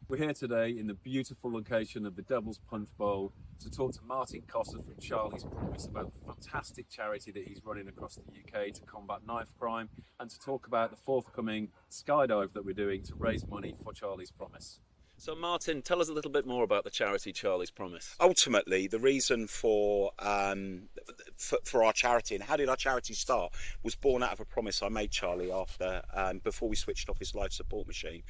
We're here today in the beautiful location of the Devil's Punch Bowl to talk to Martin Cosser from Charlie's Promise about the fantastic charity that he's running across the UK to combat knife crime, and to talk about the forthcoming Skydive that we're doing to raise money for Charlie's Promise. So Martin, tell us a little bit more about the charity Charlie's Promise. Ultimately, the reason for our charity, and how did our charity start, was born out of a promise I made Charlie after before we switched off his life support machine,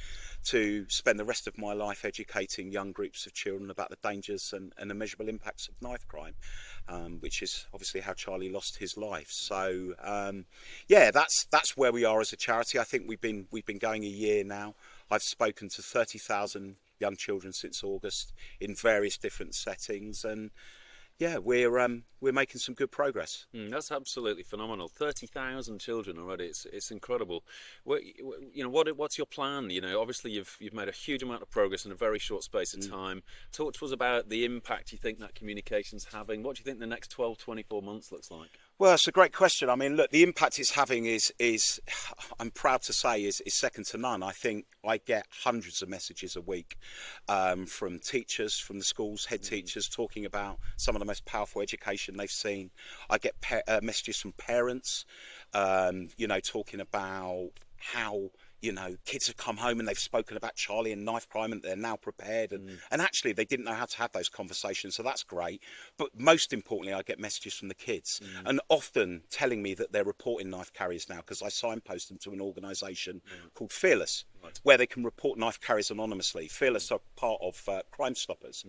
to spend the rest of my life educating young groups of children about the dangers and the measurable impacts of knife crime, which is obviously how Charlie lost his life. So yeah, that's where we are as a charity. I think we've been going a year now. I've spoken to 30,000 young children since August in various different settings, and yeah, we're making some good progress. That's absolutely phenomenal. 30,000 children already. It's incredible. What's your plan? Obviously you've made a huge amount of progress in a very short space of time. Talk to us about the impact you think that communication's having. What do you think the next 12, 24 months looks like? Well, it's a great question. I mean, look, the impact it's having is I'm proud to say, is second to none. I think I get hundreds of messages a week from teachers, from the schools, head teachers, talking about some of the most powerful education they've seen. I get messages from parents, talking about how kids have come home and they've spoken about Charlie and knife crime, and they're now prepared, and actually they didn't know how to have those conversations, so that's great. But most importantly, I get messages from the kids, and often telling me that they're reporting knife carriers now, because I signpost them to an organisation called Fearless, where they can report knife carriers anonymously. Fearless are part of Crime Stoppers.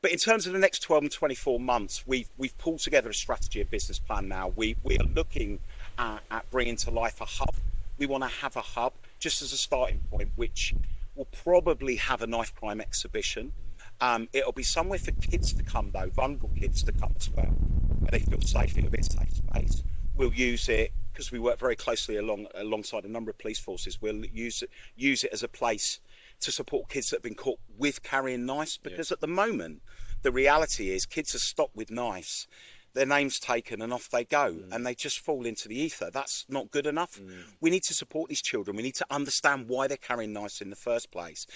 But in terms of the next 12 and 24 months, we've pulled together a strategy, a business plan now. We are looking at bringing to life a hub. We want to have a hub just as a starting point, which will probably have a knife crime exhibition. It'll be somewhere for kids to come, though, vulnerable kids to come as well, where they feel safe in a bit safe space. We'll use it, because we work very closely alongside a number of police forces. We'll use it as a place to support kids that have been caught with carrying knives, because at the moment, the reality is kids are stopped with knives, their name's taken, and off they go, and they just fall into the ether. That's not good enough. We need to support these children. We need to understand why they're carrying knives in the first place,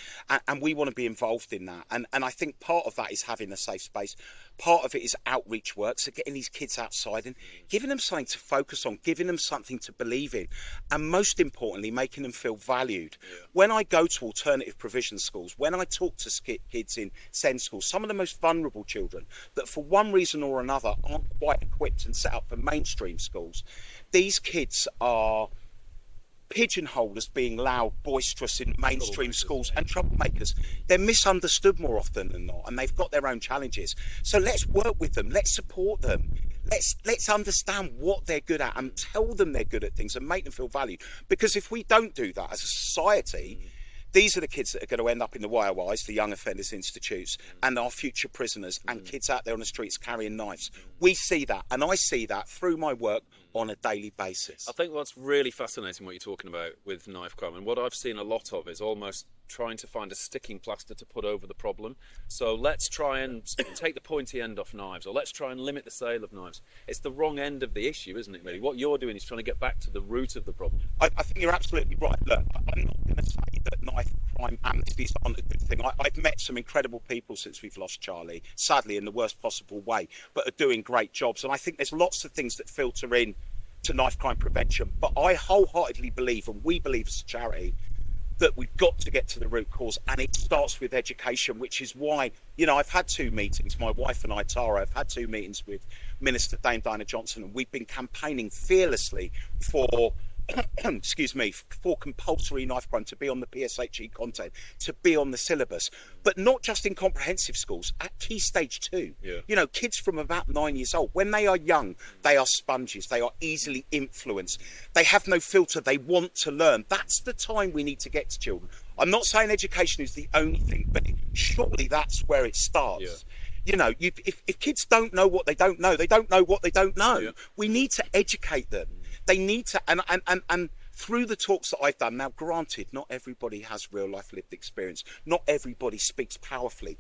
and we want to be involved in that. And I think part of that is having a safe space. Part of it is outreach work, so getting these kids outside and giving them something to focus on, giving them something to believe in, and most importantly, making them feel valued. When I go to alternative provision schools, when I talk to kids in SEND schools, some of the most vulnerable children that for one reason or another aren't quite equipped and set up for mainstream schools, these kids are pigeonholed as being loud, boisterous in mainstream schools, and troublemakers. They're misunderstood more often than not, and they've got their own challenges. So let's work with them, let's support them, let's understand what they're good at and tell them they're good at things and make them feel valued. Because if we don't do that as a society, these are the kids that are going to end up in the YOIs, the Young Offenders Institutes, and our future prisoners, and kids out there on the streets carrying knives. We see that, and I see that through my work on a daily basis. I think what's really fascinating, what you're talking about with knife crime, and what I've seen a lot of, is almost trying to find a sticking plaster to put over the problem. So let's try and take the pointy end off knives, or let's try and limit the sale of knives. It's the wrong end of the issue, isn't it, really? What you're doing is trying to get back to the root of the problem. I think you're absolutely right. Look, I'm not going to say that knife crime amnesties aren't a good thing. I've met some incredible people since we've lost Charlie, sadly in the worst possible way, but are doing great jobs. And I think there's lots of things that filter in to knife crime prevention. But I wholeheartedly believe, and we believe as a charity, that we've got to get to the root cause, and it starts with education, which is why, I've had 2 meetings, my wife and I, Tara, have had 2 meetings with Minister Dame Diana Johnson, and we've been campaigning fearlessly for for compulsory knife crime to be on the PSHE content, to be on the syllabus, but not just in comprehensive schools, at key stage 2. Kids from about 9 years old, when they are young, they are sponges, they are easily influenced, they have no filter, they want to learn. That's the time we need to get to children. I'm not saying education is the only thing, but surely that's where it starts. If kids don't know what they don't know, they don't know what they don't know. We need to educate them. They need to, and through the talks that I've done, now granted, not everybody has real life lived experience, not everybody speaks powerfully,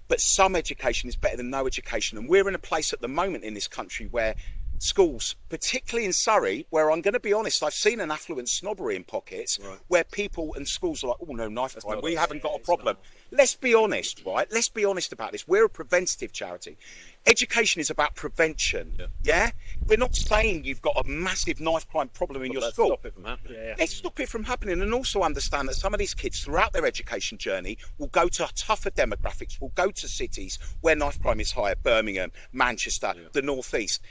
but some education is better than no education. And we're in a place at the moment in this country where schools, particularly in Surrey, where I'm going to be honest, I've seen an affluent snobbery in pockets where people and schools are like, oh no, knife crime, we haven't got a problem. Let's be honest, right? Let's be honest about this. We're a preventative charity. Education is about prevention. Yeah? We're not saying you've got a massive knife crime problem in your school. Let's stop it from happening. Let's stop it from happening, and also understand that some of these kids throughout their education journey will go to tougher demographics, will go to cities where knife crime is higher, Birmingham, Manchester, the North East.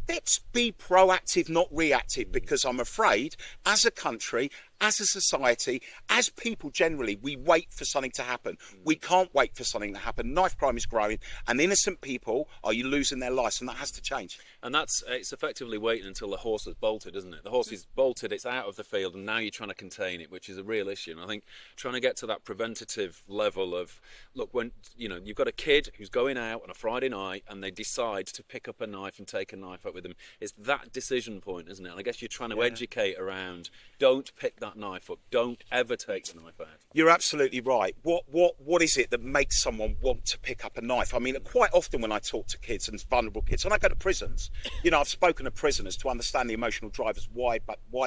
Let's be proactive, not reactive, because I'm afraid as a country, as a society, as people generally, we wait for something to happen. We can't wait for something to happen. Knife crime is growing and innocent people are losing their lives, and that has to change. And it's effectively waiting until the horse has bolted, isn't it? The horse is bolted, it's out of the field, and now you're trying to contain it, which is a real issue. And I think trying to get to that preventative level of, look, when you've got a kid who's going out on a Friday night and they decide to pick up a knife and take a knife out with them, it's that decision point, isn't it? And I guess you're trying to educate around, don't pick that knife up, don't ever take the knife out. You're absolutely right. What is it that makes someone want to pick up a knife? I mean, quite often when I talk to kids and vulnerable kids, and I go to prisons, I've spoken to prisoners to understand the emotional drivers why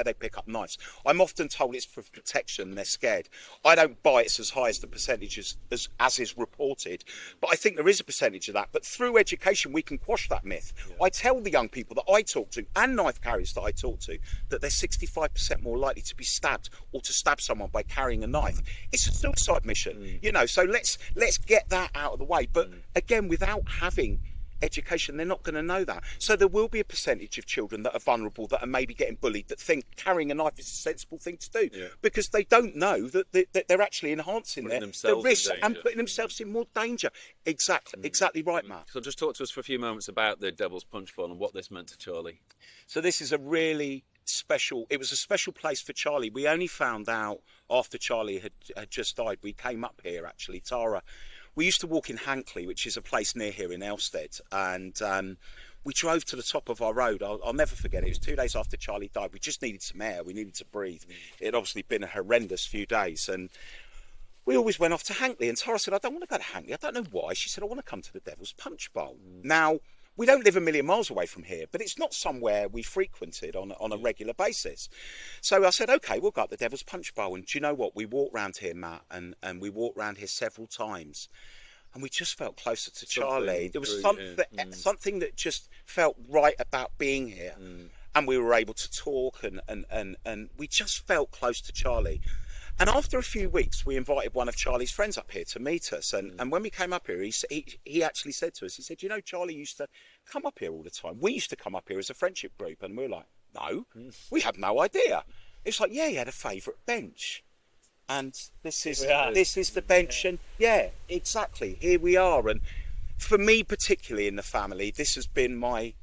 they pick up knives. I'm often told it's for protection, they're scared. I don't buy it's as high as the percentages as is reported, but I think there is a percentage of that. But through education, we can quash that myth. I tell the young people that I talk to and knife carriers that I talk to that they're 65% more likely to be stabbed or to stab someone by carrying a knife. It's a suicide mission, so let's get that out of the way. But again, without having education, they're not going to know that. So there will be a percentage of children that are vulnerable, that are maybe getting bullied, that think carrying a knife is a sensible thing to do, because they don't know that they're actually enhancing their risk and putting themselves in more danger. Exactly right, Matt. So just talk to us for a few moments about the Devil's Punch Bowl and what this meant to Charlie. So this is a really it was a special place for Charlie. We only found out after Charlie had just died. We came up here, actually, Tara. We used to walk in Hankley, which is a place near here in Elstead, and we drove to the top of our road. I'll never forget it. It was 2 days after Charlie died. We just needed some air. We needed to breathe. It had obviously been a horrendous few days, and we always went off to Hankley. And Tara said, I don't want to go to Hankley. I don't know why. She said, I want to come to the Devil's Punch Bowl. Now, we don't live a million miles away from here, but it's not somewhere we frequented on a regular basis. So I said, OK, we'll go up the Devil's Punch Bowl. And do you know what? We walked round here, Matt, and we walked round here several times. And we just felt closer to Charlie. There was something that just felt right about being here. And we were able to talk and we just felt close to Charlie. And after a few weeks, we invited one of Charlie's friends up here to meet us. And when we came up here, he actually said to us, he said, Charlie used to come up here all the time. We used to come up here as a friendship group. And we were like, no, we had no idea. It's like, he had a favourite bench. And this is the bench. And exactly, here we are. And for me, particularly in the family, this has been my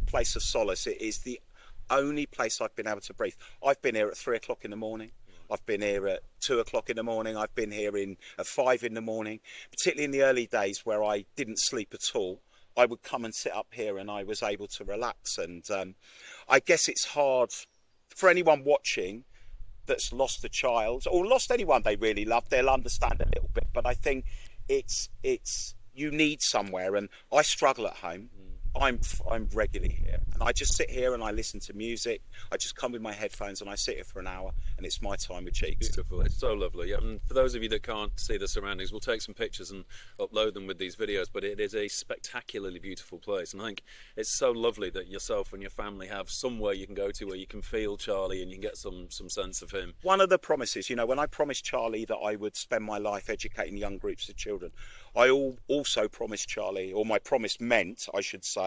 place of solace. It is the only place I've been able to breathe. I've been here at 3 o'clock in the morning. I've been here at 2 o'clock in the morning. I've been here at 5 in the morning, particularly in the early days where I didn't sleep at all. I would come and sit up here and I was able to relax. And I guess it's hard for anyone watching that's lost a child or lost anyone they really love. They'll understand a little bit, but I think it's you need somewhere. And I struggle at home. I'm regularly here, and I just sit here and I listen to music. I just come with my headphones and I sit here for an hour, and it's my time with Cheeks. Beautiful. It's so lovely. And for those of you that can't see the surroundings, we'll take some pictures and upload them with these videos, but it is a spectacularly beautiful place, and I think it's so lovely that yourself and your family have somewhere you can go to where you can feel Charlie and you can get some sense of him. One of the promises, when I promised Charlie that I would spend my life educating young groups of children, I also promised Charlie, or my promise meant, I should say,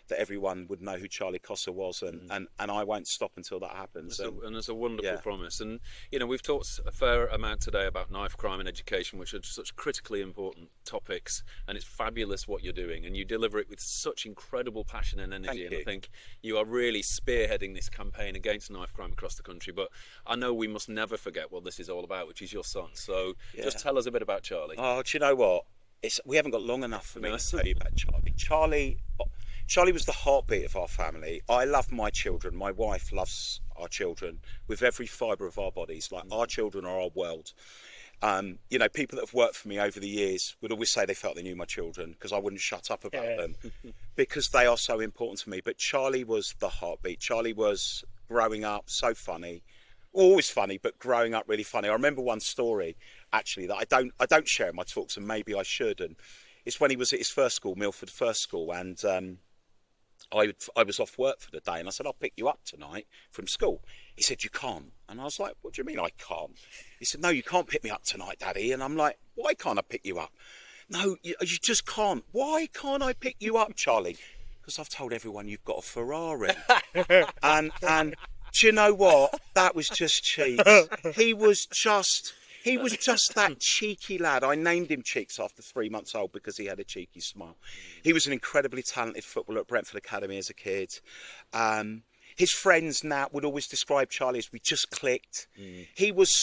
that everyone would know who Charlie Cosser was, and I won't stop until that happens. And it's a wonderful promise. And we've talked a fair amount today about knife crime and education, which are such critically important topics, and it's fabulous what you're doing, and you deliver it with such incredible passion and energy. Thank you. I think you are really spearheading this campaign against knife crime across the country. But I know we must never forget what this is all about, which is your son. So just tell us a bit about Charlie. Oh, do you know what? We haven't got long enough for me to tell you about Charlie. Charlie was the heartbeat of our family. I love my children. My wife loves our children with every fibre of our bodies. Like, our children are our world. You know, people that have worked for me over the years would always say they felt they knew my children because I wouldn't shut up about them because they are so important to me. But Charlie was the heartbeat. Charlie was growing up so funny, always funny, but growing up really funny. I remember one story actually that I don't share in my talks, and maybe I should. And it's when he was at his first school, Milford First School, and I was off work for the day, and I said, I'll pick you up tonight from school. He said, you can't. And I was like, what do you mean I can't? He said, no, you can't pick me up tonight, Daddy. And I'm like, why can't I pick you up? No, you just can't. Why can't I pick you up, Charlie? Because I've told everyone you've got a Ferrari. and do you know what? That was just cheeks. He was just that cheeky lad. I named him Cheeks after 3 months old because he had a cheeky smile. He was an incredibly talented footballer at Brentford Academy as a kid. His friends now would always describe Charlie as we just clicked. He was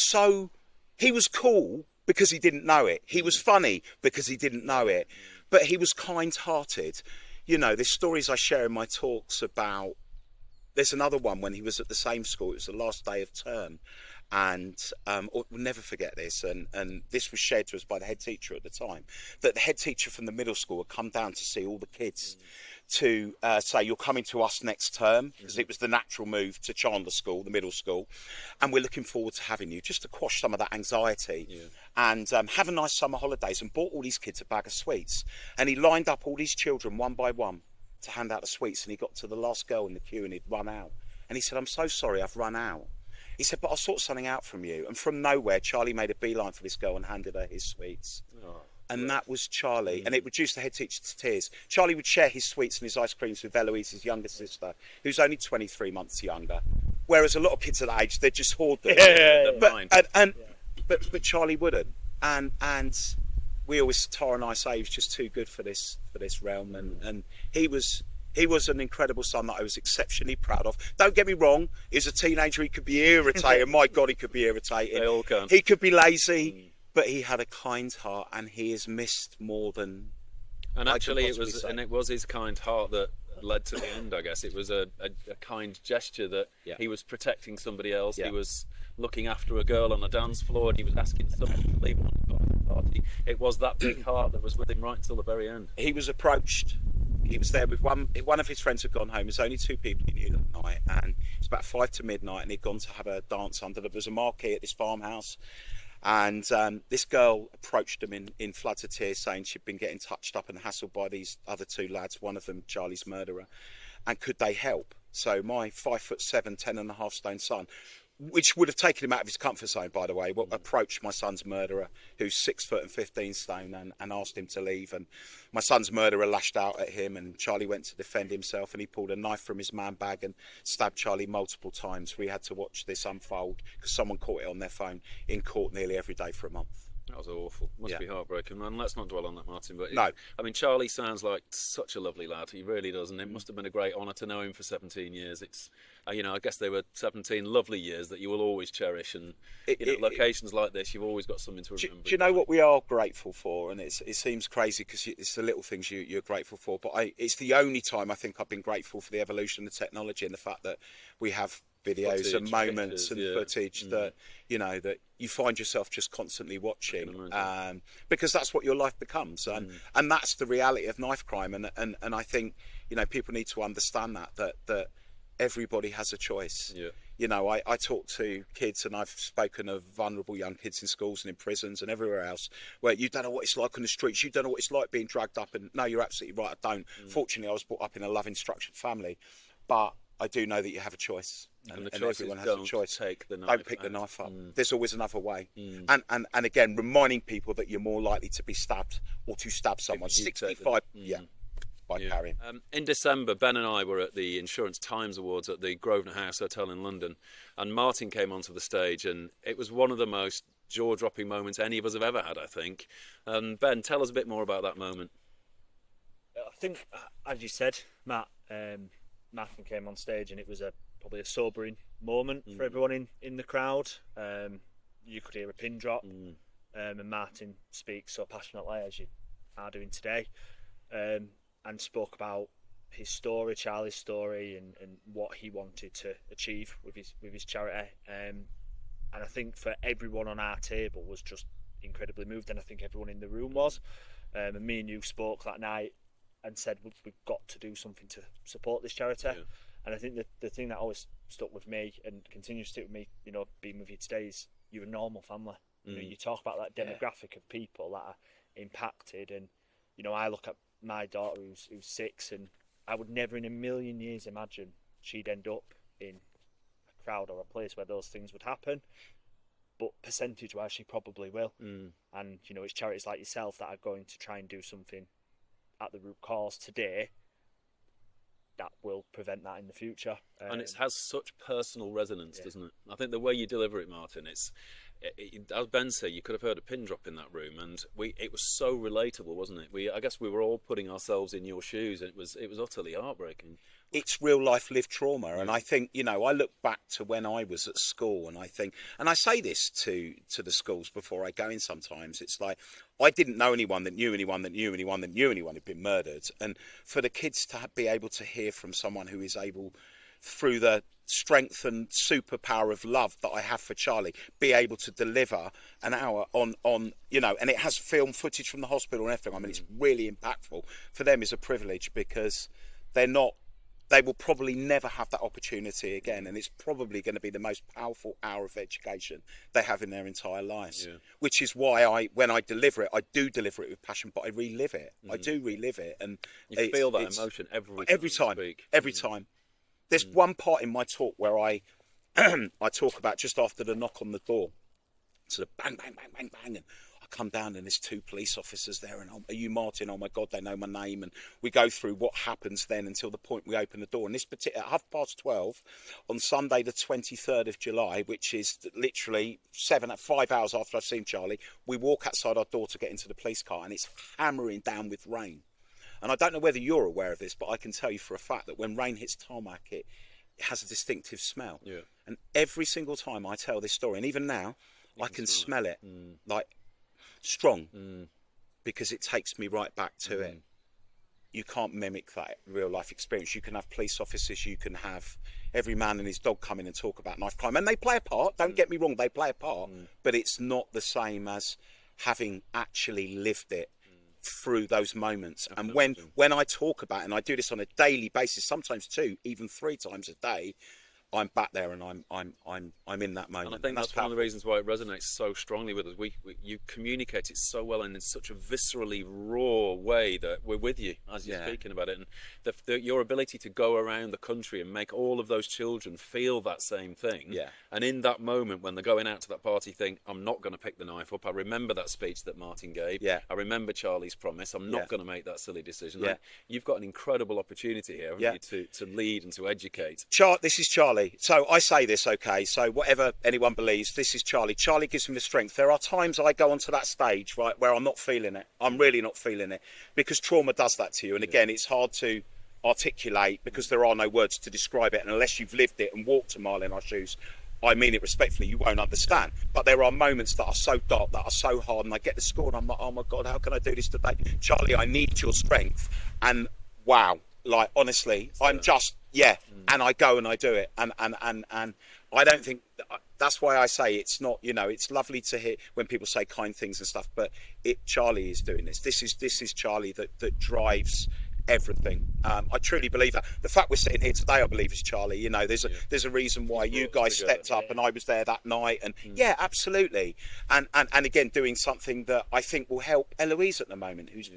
cool because he didn't know it. He was funny because he didn't know it. But he was kind-hearted. You know, there's stories I share in my talks about. There's another one when he was at the same school. It was the last day of term. And we'll never forget this, and this was shared to us by the head teacher at the time, that the head teacher from the middle school had come down to see all the kids to say, you're coming to us next term, because it was the natural move to Chandler School, the middle school, and we're looking forward to having you, just to quash some of that anxiety and have a nice summer holidays, and bought all these kids a bag of sweets. And he lined up all these children one by one to hand out the sweets, and he got to the last girl in the queue and he'd run out. And he said, I'm so sorry, I've run out. He said, but I'll sort something out from you. And from nowhere, Charlie made a beeline for this girl and handed her his sweets. And that was Charlie. And it reduced the head teacher to tears. Charlie would share his sweets and his ice creams with Eloise, his younger sister, who's only 23 months younger. Whereas a lot of kids at that age, they just hoard them. But Charlie wouldn't. And we always, Tara and I say, he was just too good for this realm. And he was an incredible son that I was exceptionally proud of. Don't get me wrong, he was a teenager, he could be irritating. My God, he could be irritating. They all can. He could be lazy, but he had a kind heart, and he is missed more than. And actually, it was his kind heart that led to the end. I guess it was a kind gesture that he was protecting somebody else. He was looking after a girl on a dance floor, and he was asking someone to leave him on the party. It was that big heart that was with him right until the very end. He was approached. He was there with one of his friends had gone home. There's only two people he knew that night, and it's about 5 to midnight, and he'd gone to have a dance under. There was a marquee at this farmhouse, and this girl approached him in floods of tears, saying she'd been getting touched up and hassled by these other two lads, one of them Charlie's murderer, and could they help? So my 5'7", 10.5 stone son, which would have taken him out of his comfort zone, by the way, approached my son's murderer, who's 6 foot and 15 stone, and asked him to leave. And my son's murderer lashed out at him, and Charlie went to defend himself, and he pulled a knife from his man bag and stabbed Charlie multiple times. We had to watch this unfold because someone caught it on their phone in court nearly every day for a month. That was awful. Must be heartbreaking. And let's not dwell on that, Martin. But no, I mean, Charlie sounds like such a lovely lad. He really does, and it must have been a great honour to know him for 17 years. It's, you know, I guess they were 17 lovely years that you will always cherish. And locations like this, you've always got something to remember. Do you know what we are grateful for? And it seems crazy because it's the little things you're grateful for. But it's the only time I think I've been grateful for the evolution of technology and the fact that we have videos and moments and footage that that you find yourself just constantly watching, because that's what your life becomes, and that's the reality of knife crime. And I think people need to understand that everybody has a choice. I talk to kids, and I've spoken of vulnerable young kids in schools and in prisons and everywhere else, where you don't know what it's like on the streets, you don't know what it's like being dragged up. And no, you're absolutely right, I don't. Fortunately, I was brought up in a loving, structured family, but I do know that you have a choice, and everyone has a choice. Don't pick the knife up. There's always another way. And again, reminding people that you're more likely to be stabbed or to stab someone. 65, by carrying. In December, Ben and I were at the Insurance Times Awards at the Grosvenor House Hotel in London, and Martin came onto the stage, and it was one of the most jaw-dropping moments any of us have ever had, I think. Ben, tell us a bit more about that moment. I think, as you said, Matt, Martin came on stage, and it was probably a sobering moment for everyone in the crowd. You could hear a pin drop, and Martin speaks so passionately, as you are doing today, and spoke about his story, Charlie's story, and what he wanted to achieve with his charity. And I think for everyone on our table was just incredibly moved, and I think everyone in the room was. And me and you spoke that night and said we've got to do something to support this charity. Yeah. And I think that the thing that always stuck with me and continues to stick with me, you know, being with you today, is you're a normal family. You know, you talk about that demographic of people that are impacted, and you know, I look at my daughter who's 6, and I would never in a million years imagine she'd end up in a crowd or a place where those things would happen. But percentage-wise, she probably will. And you know, it's charities like yourself that are going to try and do something at the root cause today that will prevent that in the future. And it has such personal resonance, doesn't it? I think the way you deliver it, Martin, as Ben said, you could have heard a pin drop in that room, and it was so relatable, wasn't it? I guess we were all putting ourselves in your shoes, and it was utterly heartbreaking. It's real life lived trauma, and I think, you know, I look back to when I was at school, and I think, and I say this to the schools before I go in sometimes, it's like, I didn't know anyone that knew anyone that knew anyone that knew anyone who'd been murdered, and for the kids to be able to hear from someone who is able, through the strength and superpower of love that I have for Charlie, be able to deliver an hour on you know, and it has film footage from the hospital and everything. I mean, it's really impactful. For them is a privilege, because they will probably never have that opportunity again, and it's probably going to be the most powerful hour of education they have in their entire lives. Which is why when I deliver it, I do deliver it with passion, but I relive it. I do relive it, and you feel that emotion every time. Every time. There's one part in my talk where I I talk about just after the knock on the door, sort of bang, bang, bang, bang, bang, and I come down and there's 2 police officers there, and are you Martin? Oh my God, they know my name, and we go through what happens then until the point we open the door. And this particular at 12:30 on Sunday, the 23rd of July, which is literally 5 hours after I've seen Charlie, we walk outside our door to get into the police car, and it's hammering down with rain. And I don't know whether you're aware of this, but I can tell you for a fact that when rain hits tarmac, it has a distinctive smell. And every single time I tell this story, and even now, I can smell it like strong, because it takes me right back to it. You can't mimic that real life experience. You can have police officers, you can have every man and his dog come in and talk about knife crime, and they play a part, don't get me wrong, they play a part, but it's not the same as having actually lived it through those moments. And when I talk about it, and I do this on a daily basis, sometimes 2, even 3 times a day, I'm back there and I'm in that moment. And I think that's one of the reasons why it resonates so strongly with us. You communicate it so well and in such a viscerally raw way that we're with you as you're speaking about it. And your ability to go around the country and make all of those children feel that same thing. And in that moment when they're going out to that party, think, I'm not going to pick the knife up. I remember that speech that Martin gave. I remember Charlie's promise. I'm not going to make that silly decision. You've got an incredible opportunity here, haven't you, to lead and to educate. This is Charlie. So I say this, okay, so whatever anyone believes, this is Charlie. Charlie gives me the strength. There are times I go onto that stage, right, where I'm not feeling it. I'm really not feeling it, because trauma does that to you. And again, it's hard to articulate because there are no words to describe it. And unless you've lived it and walked a mile in our shoes, I mean it respectfully, you won't understand. But there are moments that are so dark, that are so hard, and I get the score and I'm like, oh my God, how can I do this today? Charlie, I need your strength. And wow, like honestly, I'm just, and I go and I do it. And I don't think, that's why I say it's not, you know, it's lovely to hear when people say kind things and stuff, but Charlie is doing this. This is Charlie that drives everything. I truly believe that. The fact we're sitting here today, I believe, is Charlie. You know, there's a reason why you guys stepped up and I was there that night, and absolutely. And again, doing something that I think will help Eloise at the moment, who's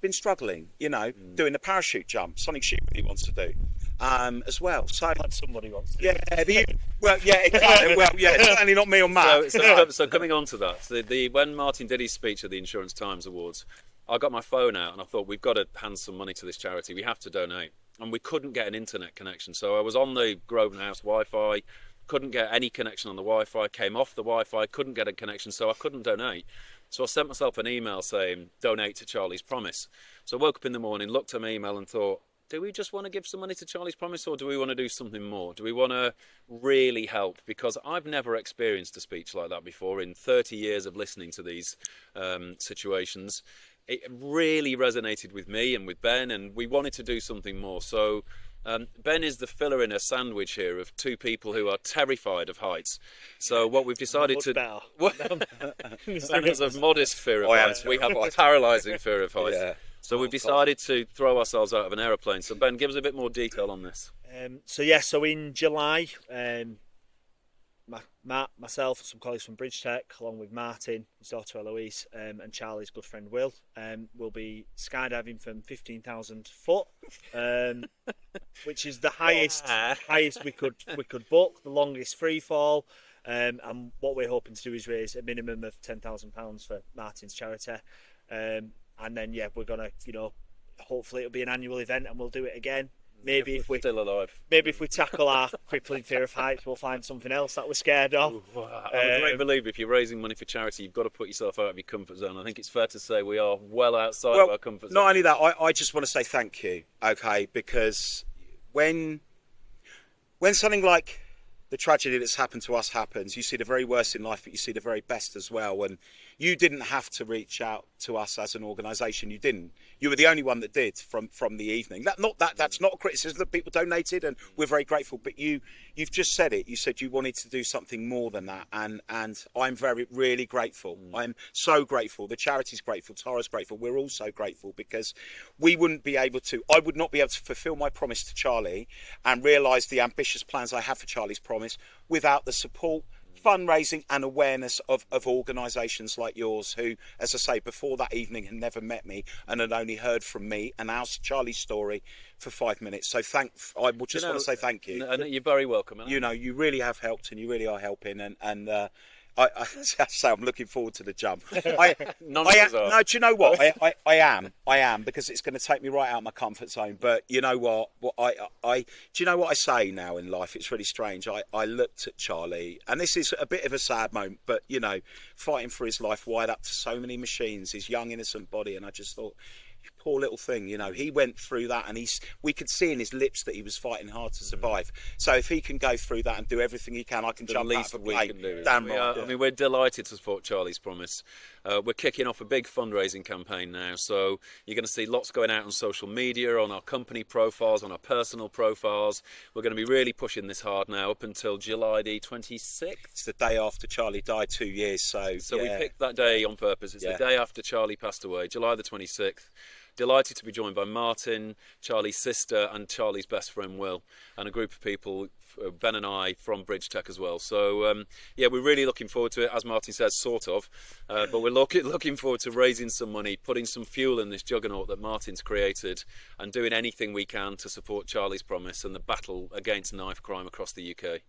been struggling, you know, doing the parachute jump, something she really wants to do as well. So like somebody wants to exactly. It's certainly not me or Matt. So coming on to that, when Martin did his speech at the Insurance Times Awards, I got my phone out and I thought, we've got to hand some money to this charity, we have to donate. And we couldn't get an internet connection, so I was on the Grosvenor House Wi-Fi, couldn't get any connection on the Wi-Fi, came off the Wi-Fi, couldn't get a connection, so I couldn't donate. So I sent myself an email saying, donate to Charlie's Promise. So I woke up in the morning, looked at my email and thought, do we just want to give some money to Charlie's Promise, or do we want to do something more? Do we want to really help? Because I've never experienced a speech like that before in 30 years of listening to these situations. It really resonated with me and with Ben, and we wanted to do something more. So Ben is the filler in a sandwich here of two people who are terrified of heights. So what we've decided to... Ben has a modest fear of heights. We have a paralysing fear of heights. Yeah. So we've decided to throw ourselves out of an aeroplane. So Ben, give us a bit more detail on this. So in July, Matt, myself, some colleagues from Bridgetech, along with Martin, his daughter Eloise, and Charlie's good friend Will, will be skydiving from 15,000 foot, which is the highest we could book, the longest free fall. And what we're hoping to do is raise a minimum of £10,000 for Martin's charity. And then we're gonna, hopefully it'll be an annual event and we'll do it again. Maybe if we're still alive. Maybe if we tackle our crippling fear of heights, we'll find something else that we're scared of. I'm a great believer, if you're raising money for charity, you've got to put yourself out of your comfort zone. I think it's fair to say we are well outside of our comfort zone. Not only that, I just want to say thank you, okay, because when something like the tragedy that's happened to us happens, you see the very worst in life, but you see the very best as well. And you didn't have to reach out to us as an organisation. You didn't. You were the only one that did from the evening. That's not a criticism that people donated, and we're very grateful. But you've just said it. You said you wanted to do something more than that, and I'm really grateful. I'm so grateful. The charity's grateful. Tara's grateful. We're all so grateful because I would not be able to fulfil my promise to Charlie and realise the ambitious plans I have for Charlie's promise without the support, fundraising and awareness of organisations like yours who, as I say, before that evening had never met me and had only heard from me and our Charlie's story for 5 minutes. So I just want to say thank you. And you're very welcome. You really have helped and you really are helping, and I say I'm looking forward to the jump. No, do you know what? I am, because it's going to take me right out of my comfort zone. But you know what? Do you know what I say now in life? It's really strange. I looked at Charlie, and this is a bit of a sad moment, but fighting for his life, wired up to so many machines, his young innocent body, and I just thought, poor little thing, he went through that, and we could see in his lips that he was fighting hard to survive. So if he can go through that and do everything he can, I can jump out of a plane. Damn right. I mean, we're delighted to support Charlie's Promise. We're kicking off a big fundraising campaign now, so you're going to see lots going out on social media, on our company profiles, on our personal profiles. We're going to be really pushing this hard now up until July the 26th. It's the day after Charlie died 2 years, so we picked that day on purpose. It's the day after Charlie passed away, July the 26th. Delighted to be joined by Martin, Charlie's sister, and Charlie's best friend Will, and a group of people, Ben and I, from Bridgetech as well. So we're really looking forward to it, as Martin says, sort of. But we're looking forward to raising some money, putting some fuel in this juggernaut that Martin's created, and doing anything we can to support Charlie's Promise and the battle against knife crime across the UK.